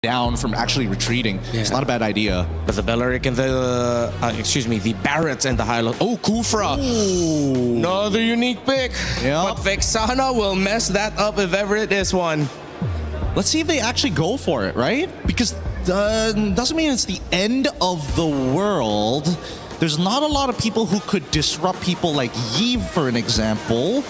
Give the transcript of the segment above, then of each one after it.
down from actually retreating. Yeah. It's not a bad idea. But the Belleric and the, the Barrett and the Hilo. Oh, Kufra. Ooh. Another unique pick. Yep. But Vexana will mess that up if ever it is one. Let's see if they actually go for it, right? Because doesn't mean it's the end of the world. There's not a lot of people who could disrupt people like Yves, for an example.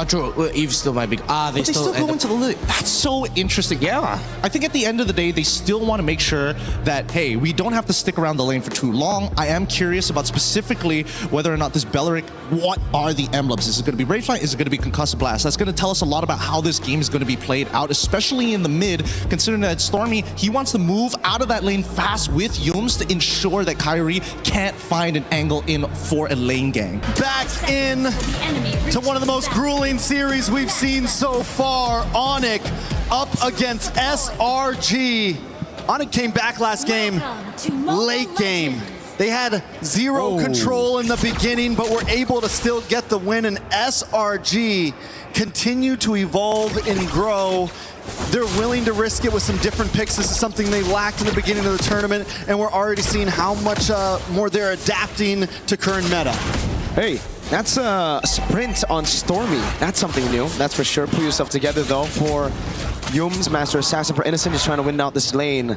True. Eve still might be. They still go into the lid. That's so interesting. Yeah. I think at the end of the day, they still want to make sure that, hey, we don't have to stick around the lane for too long. I am curious about specifically whether or not this Belleric, what are the emblems? Is it going to be Ragefly? Is it going to be Concussive Blast? That's going to tell us a lot about how this game is going to be played out, especially in the mid, considering that Stormy, he wants to move out of that lane fast with Yums to ensure that Kyrie can't find an angle in for a lane gang. Back in to one of the most grueling series we've seen so far. Onic up against SRG. Onic came back last game, late game. They had zero control in the beginning, but were able to still get the win, and SRG continue to evolve and grow. They're willing to risk it with some different picks. This is something they lacked in the beginning of the tournament, and we're already seeing how much more they're adapting to current meta. Hey, that's a sprint on Stormy. That's something new, that's for sure. Put yourself together though for Yums, Master Assassin for Innocent, just trying to win out this lane.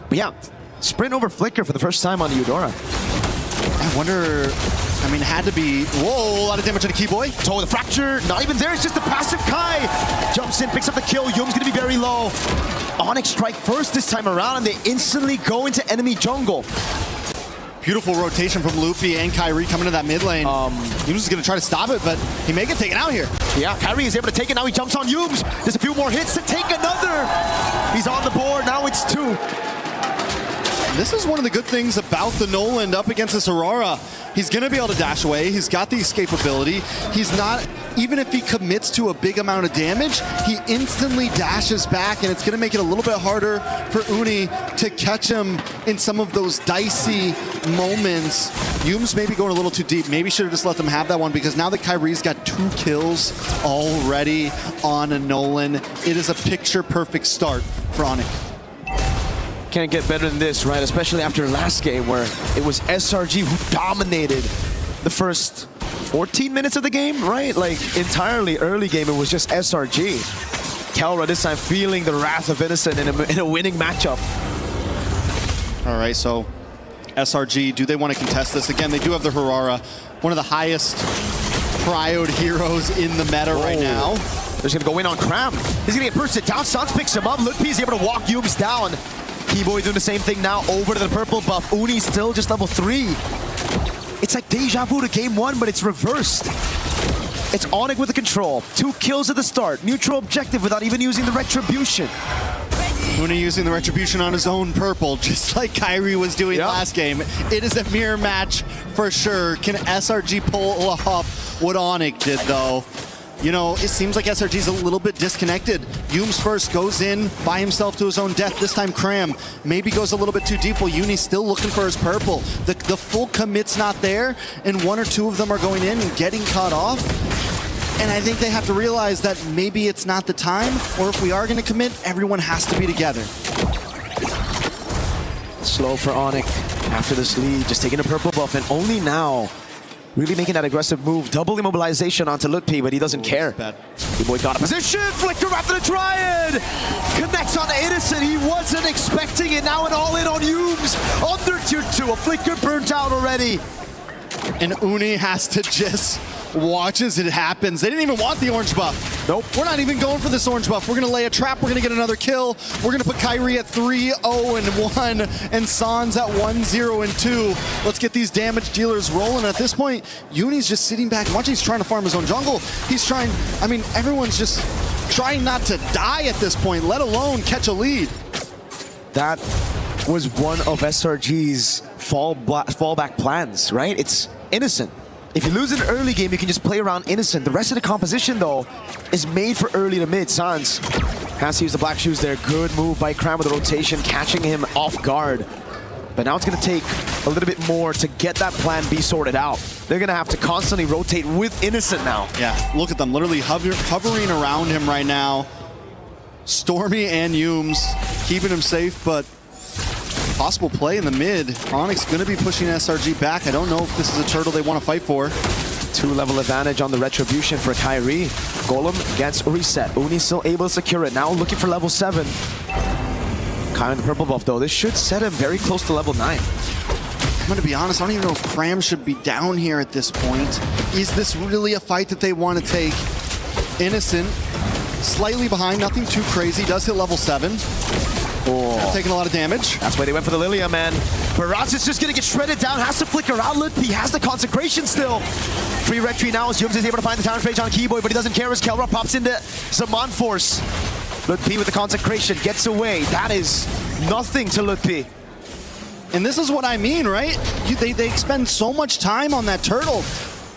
But yeah, sprint over Flicker for the first time on the Eudora. I wonder, I mean, had to be, whoa, a lot of damage on the Keyboy. Toe the fracture, not even there, it's just a passive Kai. Jumps in, picks up the kill, Yum's gonna be very low. Onic strike first this time around, and they instantly go into enemy jungle. Beautiful rotation from Loopy and Kyrie coming to that mid lane. Yums is gonna try to stop it, but he may get taken out here. Yeah, Kyrie is able to take it, now he jumps on Yums. There's a few more hits to take another. He's on the board, now it's 2. This is one of the good things about the Noland up against this Aurora. He's gonna be able to dash away. He's got the escapability. He's not, even if he commits to a big amount of damage, he instantly dashes back, and it's gonna make it a little bit harder for Uni to catch him in some of those dicey moments. Yums maybe going a little too deep. Maybe should have just let them have that one, because now that Kyrie's got 2 kills already on a Nolan, it is a picture-perfect start for Onic. Can't get better than this, right? Especially after last game where it was SRG who dominated the first 14 minutes of the game, right? Like entirely early game, it was just SRG. Kelra this time feeling the wrath of Innocent in a winning matchup. All right, so SRG, do they want to contest this? Again, they do have the Harara, one of the highest prioed heroes in the meta right now. They're just gonna go in on Cram. He's gonna get bursted down. Sans picks him up. Lutpi is able to walk Yums down. Keyboy doing the same thing now, over to the purple buff. Uni still just level 3. It's like deja vu to game 1, but it's reversed. It's Onic with the control. 2 kills at the start. Neutral objective without even using the retribution. Uni using the retribution on his own purple, just like Kyrie was doing last game. It is a mirror match for sure. Can SRG pull off what Onic did though? You know, it seems like SRG's a little bit disconnected. Yums first goes in by himself to his own death. This time Cram maybe goes a little bit too deep while Uni's still looking for his purple. The full commit's not there, and 1 or 2 of them are going in and getting caught off. And I think they have to realize that maybe it's not the time, or if we are going to commit, everyone has to be together. Slow for Onic after this lead, just taking a purple buff, and only now really making that aggressive move. Double immobilization onto Lutpi, but he doesn't care. Keyboy got a position, Flicker after the Triad! Connects on Innocent, he wasn't expecting it, now an all-in on Yums. Under tier 2, a Flicker burnt out already. And Uni has to just watch as it happens. They didn't even want the orange buff. Nope. We're not even going for this orange buff. We're gonna lay a trap, we're gonna get another kill. We're gonna put Kyrie at 3-0-1 and Sans at 1-0-2. Let's get these damage dealers rolling. At this point, Uni's just sitting back and watching. He's trying to farm his own jungle. He's trying, I mean, everyone's just trying not to die at this point, let alone catch a lead. That was one of SRG's fallback plans, right? It's Innocent. If you lose an early game, you can just play around Innocent. The rest of the composition, though, is made for early to mid. Sans has to use the black shoes there. Good move by Cram with the rotation, catching him off guard. But now it's going to take a little bit more to get that plan B sorted out. They're going to have to constantly rotate with Innocent now. Yeah, look at them literally hovering around him right now. Stormy and Humes keeping him safe, but possible play in the mid. Onic going to be pushing SRG back. I don't know if this is a turtle they want to fight for. 2-level advantage on the Retribution for Kyrie. Golem against Reset. Uni still able to secure it. Now looking for level 7. Kai on the purple buff though. This should set him very close to level 9. I'm going to be honest, I don't even know if Cram should be down here at this point. Is this really a fight that they want to take? Innocent, slightly behind, nothing too crazy. Does hit level 7. Oh. Taking a lot of damage. That's why they went for the Lilia, man. Baraz is just going to get shredded down. Has to flicker out. He has the consecration still. Free retry now as Humes is able to find the tower page on Keyboy, but he doesn't care as Kelra pops into Zaman Force. Lutpi with the consecration gets away. That is nothing to Lutpi. And this is what I mean, right? They expend so much time on that turtle.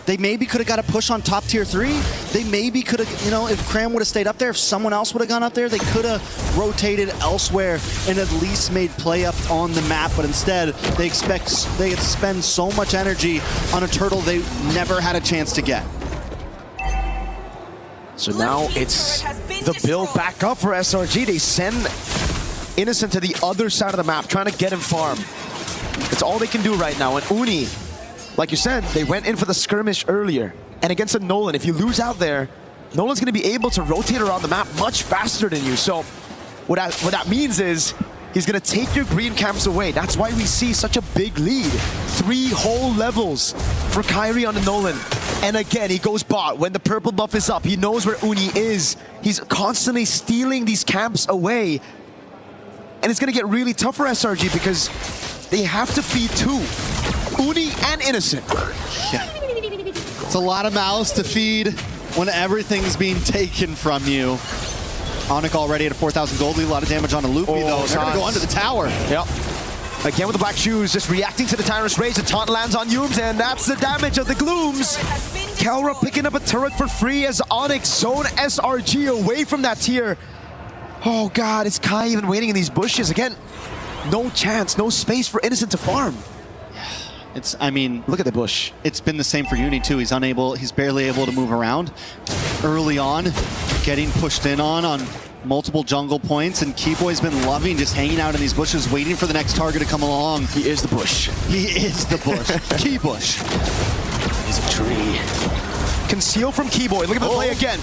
They maybe could have got a push on top tier 3. They maybe could have, you know, if Cram would have stayed up there, if someone else would have gone up there, they could have rotated elsewhere and at least made play up on the map. But instead, they spend so much energy on a turtle they never had a chance to get. So now it's the build back up for SRG. They send Innocent to the other side of the map, trying to get him farm. It's all they can do right now. And Uni, like you said, they went in for the skirmish earlier. And against a Nolan, if you lose out there, Nolan's going to be able to rotate around the map much faster than you. So what that means is he's going to take your green camps away. That's why we see such a big lead. 3 whole levels for Kyrie on the Nolan. And again, he goes bot. When the purple buff is up, he knows where Uni is. He's constantly stealing these camps away. And it's going to get really tough for SRG because they have to feed 2. Uni and Innocent. Yeah. It's a lot of mouths to feed when everything's being taken from you. Onic already at a 4,000 gold lead. A lot of damage on a Loopy though. They're going to go under the tower. Yep. Again with the black shoes, just reacting to the Tyrant's Rage. The taunt lands on Humes, and that's the damage of the Glooms. Kelra picking up a turret for free as Onic zone SRG away from that tier. Oh god, it's Kai even waiting in these bushes. Again, no chance, no space for Innocent to farm. I mean, look at the bush. It's been the same for Uni too. He's barely able to move around. Early on, getting pushed in on multiple jungle points, and Keyboy's been loving just hanging out in these bushes, waiting for the next target to come along. He is the bush. He is the bush. Keybush. He's a tree. Conceal from Keyboy. Look at the play again.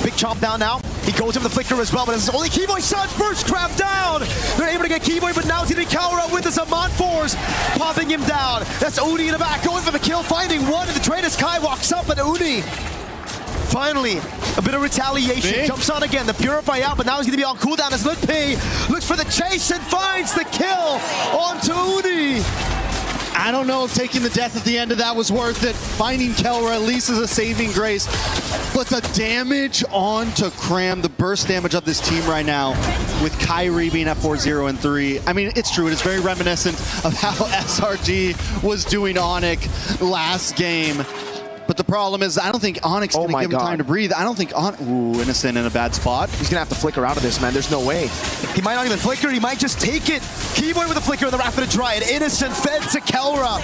Big chomp down now. He goes in the flicker as well, but it's only Keyboy's son. First crab down. They're able to get Keyboy, but now it's going to be Kelra with the Zaman Force, popping him down. That's Uni in the back, going for the kill, finding one in the trade as Kai walks up, and Uni finally a bit of retaliation. Jumps on again, the Purify out, but now he's going to be on cooldown as Lutpi looks for the chase and finds the kill onto Uni. I don't know if taking the death at the end of that was worth it. Finding Kelra at least is a saving grace. But the damage onto Cram, the burst damage of this team right now, with Kyrie being at 4-0 and 3. I mean, it's true. It is very reminiscent of how SRG was doing Onic last game. But the problem is, I don't think Onic's going to give him time to breathe. I don't think Ooh, Innocent in a bad spot. He's going to have to flicker out of this, man. There's no way. He might not even flicker. He might just take it. Keyboy with a flicker in the Rapid Dryad. Innocent fed to Kelra.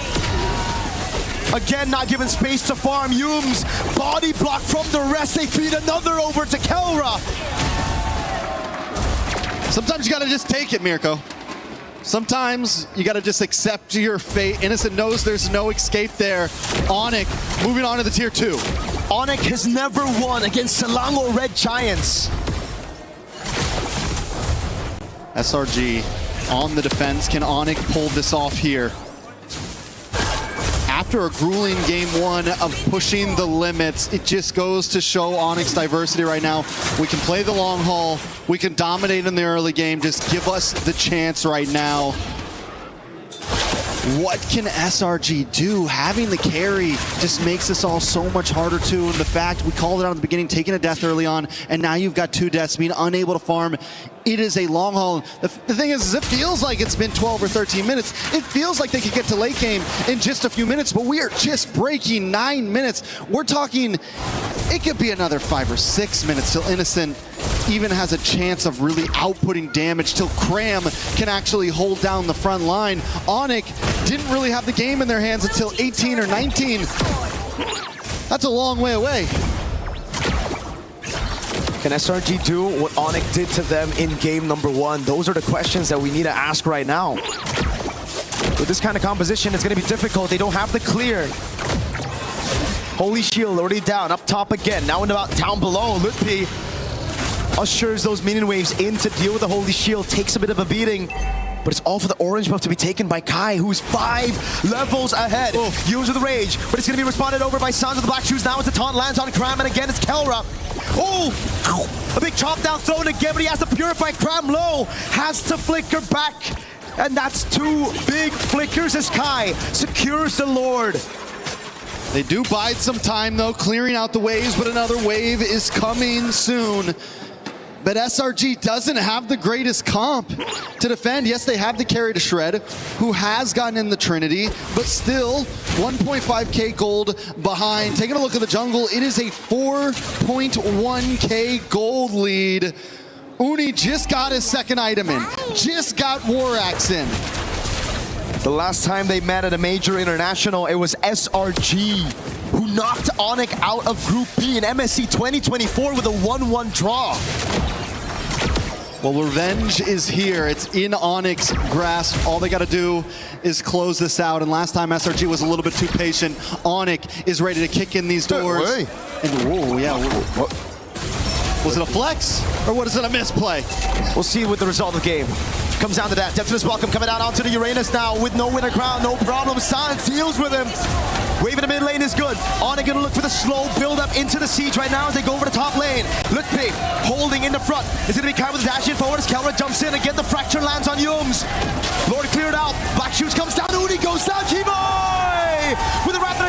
Again, not given space to farm. Humes, body block from the rest. They feed another over to Kelra. Sometimes you got to just take it, Mirko. Sometimes you got to just accept your fate. Innocent knows there's no escape there. Onic moving on to the tier 2. Onic has never won against Selangor Red Giants. SRG on the defense. Can Onic pull this off here? After a grueling game 1 of pushing the limits, it just goes to show Onic's diversity right now. We can play the long haul. We can dominate in the early game. Just give us the chance right now. What can SRG do? Having the carry just makes this all so much harder too. And the fact, we called it out at the beginning, taking a death early on, and now you've got 2 deaths, being unable to farm. It is a long haul. The thing is it feels like it's been 12 or 13 minutes. It feels like they could get to late game in just a few minutes, but we are just breaking 9 minutes. We're talking, it could be another 5 or 6 minutes till Innocent even has a chance of really outputting damage, till Cram can actually hold down the front line. Onic didn't really have the game in their hands until 18 or 19. That's a long way away. Can SRG do what Onic did to them in game number 1? Those are the questions that we need to ask right now. With this kind of composition, it's going to be difficult. They don't have the clear. Holy Shield already down, up top again. Now down below, Lutpi ushers those minion waves in to deal with the Holy Shield. Takes a bit of a beating. But it's all for the orange buff to be taken by Kai, who's 5 levels ahead. Use with the rage, but it's going to be responded over by Sons of the Black Shoes. Now as the taunt lands on Cram, and again it's Kelra. Oh, a big chop down thrown again, but he has to purify. Cram low, has to flicker back. And that's 2 big flickers as Kai secures the Lord. They do bide some time though, clearing out the waves, but another wave is coming soon. But SRG doesn't have the greatest comp to defend. Yes, they have the carry to Shred, who has gotten in the Trinity, but still 1.5k gold behind. Taking a look at the jungle, it is a 4.1k gold lead. Uni just got his second item in, just got War Axe in. The last time they met at a major international, it was SRG who knocked Onic out of Group B in MSC 2024 with a 1-1 draw. Well, revenge is here. It's in Onic's grasp. All they got to do is close this out. And last time SRG was a little bit too patient. Onic is ready to kick in these doors. And, whoa, yeah. Was it a flex or what is it, a misplay? We'll see with the result of the game. Comes down to that. Definite welcome coming out onto the Uranus now with no winner crown, no problem. Silence deals with him. Wave in the mid lane is good. Onic gonna look for the slow build up into the siege right now as they go over the top lane. Lutpi holding in the front. Is gonna be Kai with the dash in forward as Kelra jumps in. Again, the fracture lands on Yums. Lord cleared out. Black Shoes comes down. Uni goes down. Keyboy with a rapid